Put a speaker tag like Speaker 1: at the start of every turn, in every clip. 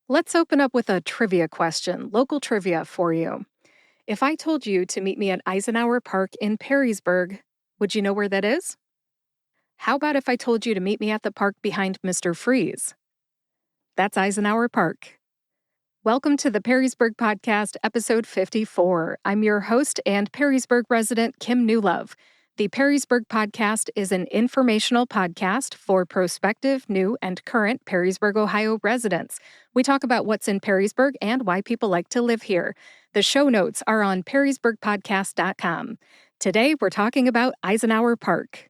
Speaker 1: Let's open up with a trivia question, local trivia for you. If I told you to meet me at Eisenhower Park in Perrysburg, would you know where that is? How about if I told you to meet me at the park behind Mr. Freeze? That's Eisenhower Park. Welcome to the Perrysburg Podcast, episode 54. I'm your host and Perrysburg resident, Kim Newlove. The Perrysburg Podcast is an informational podcast for prospective, new, and current Perrysburg, Ohio residents. We talk about what's in Perrysburg and why people like to live here. The show notes are on perrysburgpodcast.com. Today, we're talking about Eisenhower Park.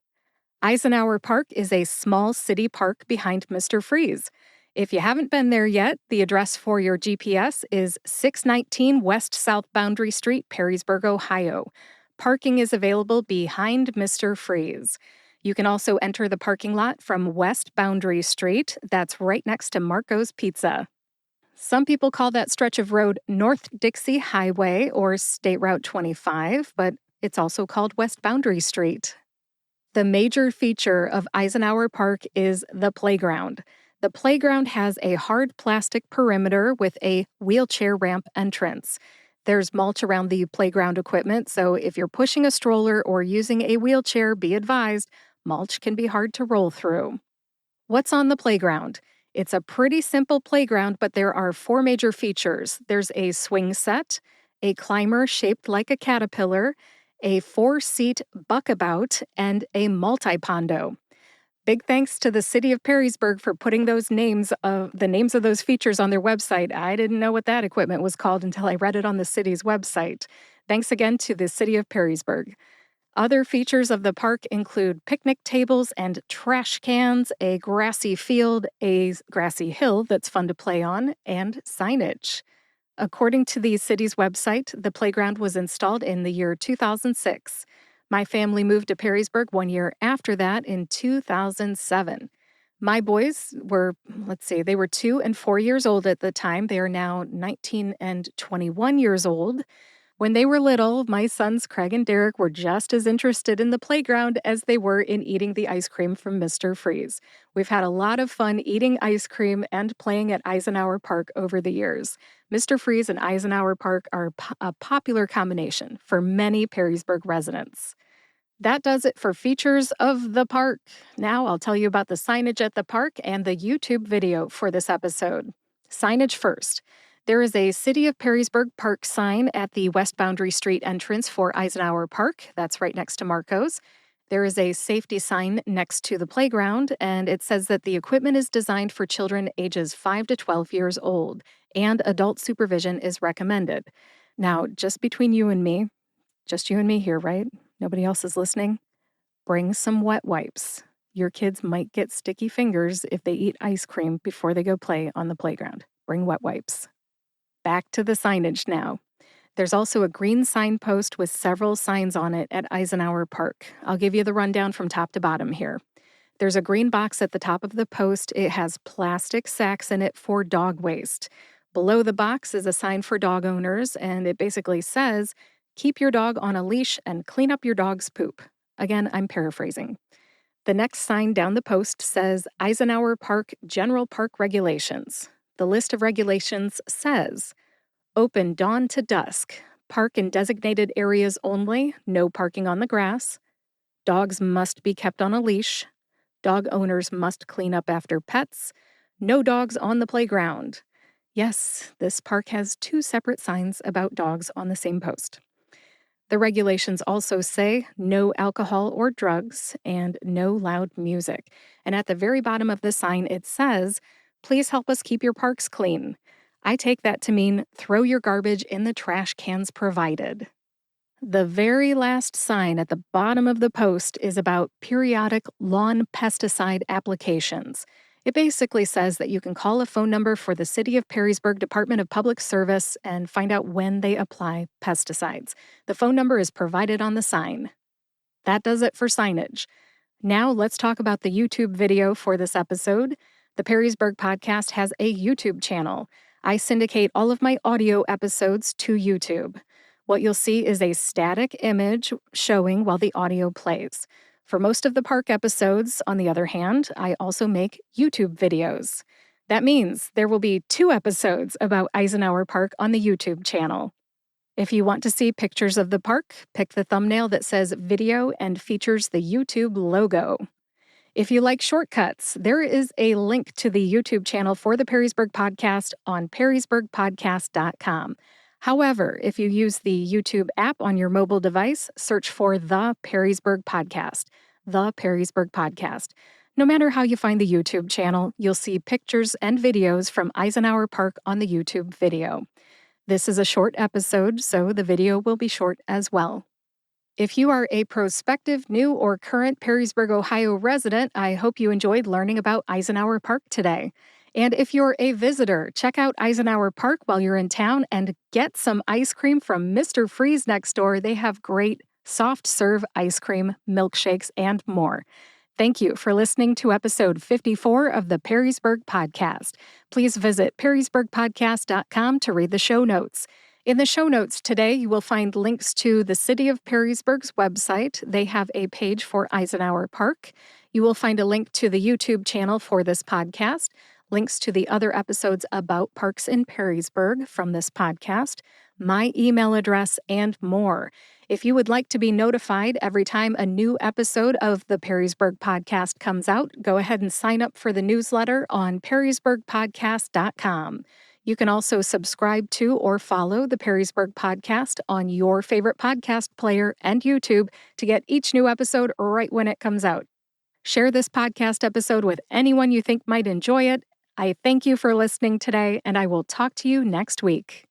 Speaker 1: Eisenhower Park is a small city park behind Mr. Freeze. If you haven't been there yet, the address for your GPS is 619 West South Boundary Street, Perrysburg, Ohio. Parking is available behind Mr. Freeze. You can also enter the parking lot from West Boundary Street. That's right next to Marco's Pizza. Some people call that stretch of road North Dixie Highway or State Route 25, but it's also called West Boundary Street. The major feature of Eisenhower Park is the playground. The playground has a hard plastic perimeter with a wheelchair ramp entrance. There's mulch around the playground equipment, so if you're pushing a stroller or using a wheelchair, be advised, mulch can be hard to roll through. What's on the playground? It's a pretty simple playground, but there are 4 major features. There's a swing set, a climber shaped like a caterpillar, a 4-seat buckabout, and a multi-pondo. Big thanks to the city of Perrysburg for putting the names of those features on their website. I didn't know what that equipment was called until I read it on the city's website. Thanks again to the city of Perrysburg. Other features of the park include picnic tables and trash cans, a grassy field, a grassy hill that's fun to play on, and signage. According to the city's website, the playground was installed in the year 2006. My family moved to Perrysburg 1 year after that in 2007. My boys were, they were 2 and 4 years old at the time. They are now 19 and 21 years old. When they were little, my sons Craig and Derek were just as interested in the playground as they were in eating the ice cream from Mr. Freeze. We've had a lot of fun eating ice cream and playing at Eisenhower Park over the years. Mr. Freeze and Eisenhower Park are a popular combination for many Perrysburg residents. That does it for features of the park. Now I'll tell you about the signage at the park and the YouTube video for this episode. Signage first. There is a City of Perrysburg Park sign at the West Boundary Street entrance for Eisenhower Park. That's right next to Marco's. There is a safety sign next to the playground, and it says that the equipment is designed for children ages 5 to 12 years old, and adult supervision is recommended. Now, just between you and me, just you and me here, right? Nobody else is listening. Bring some wet wipes. Your kids might get sticky fingers if they eat ice cream before they go play on the playground. Bring wet wipes. Back to the signage now. There's also a green signpost with several signs on it at Eisenhower Park. I'll give you the rundown from top to bottom here. There's a green box at the top of the post. It has plastic sacks in it for dog waste. Below the box is a sign for dog owners, and it basically says, "Keep your dog on a leash and clean up your dog's poop." Again, I'm paraphrasing. The next sign down the post says Eisenhower Park General Park Regulations. The list of regulations says, open dawn to dusk, park in designated areas only, no parking on the grass, dogs must be kept on a leash, dog owners must clean up after pets, no dogs on the playground. Yes, this park has 2 separate signs about dogs on the same post. The regulations also say no alcohol or drugs and no loud music. And at the very bottom of the sign, it says, please help us keep your parks clean. I take that to mean throw your garbage in the trash cans provided. The very last sign at the bottom of the post is about periodic lawn pesticide applications. It basically says that you can call a phone number for the City of Perrysburg Department of Public Service and find out when they apply pesticides. The phone number is provided on the sign. That does it for signage. Now let's talk about the YouTube video for this episode. The Perrysburg Podcast has a YouTube channel. I syndicate all of my audio episodes to YouTube. What you'll see is a static image showing while the audio plays. For most of the park episodes, on the other hand, I also make YouTube videos. That means there will be 2 episodes about Eisenhower Park on the YouTube channel. If you want to see pictures of the park, pick the thumbnail that says video and features the YouTube logo. If you like shortcuts, there is a link to the YouTube channel for the Perrysburg Podcast on perrysburgpodcast.com. However, if you use the YouTube app on your mobile device, search for The Perrysburg Podcast. The Perrysburg Podcast. No matter how you find the YouTube channel, you'll see pictures and videos from Eisenhower Park on the YouTube video. This is a short episode, so the video will be short as well. If you are a prospective, new, or current Perrysburg, Ohio resident, I hope you enjoyed learning about Eisenhower Park today. And if you're a visitor, check out Eisenhower Park while you're in town and get some ice cream from Mr. Freeze next door. They have great soft serve ice cream, milkshakes, and more. Thank you for listening to episode 54 of the Perrysburg Podcast. Please visit perrysburgpodcast.com to read the show notes. In the show notes today, you will find links to the City of Perrysburg's website. They have a page for Eisenhower Park. You will find a link to the YouTube channel for this podcast, links to the other episodes about parks in Perrysburg from this podcast, my email address, and more. If you would like to be notified every time a new episode of the Perrysburg Podcast comes out, go ahead and sign up for the newsletter on perrysburgpodcast.com. You can also subscribe to or follow the Perrysburg Podcast on your favorite podcast player and YouTube to get each new episode right when it comes out. Share this podcast episode with anyone you think might enjoy it. I thank you for listening today, and I will talk to you next week.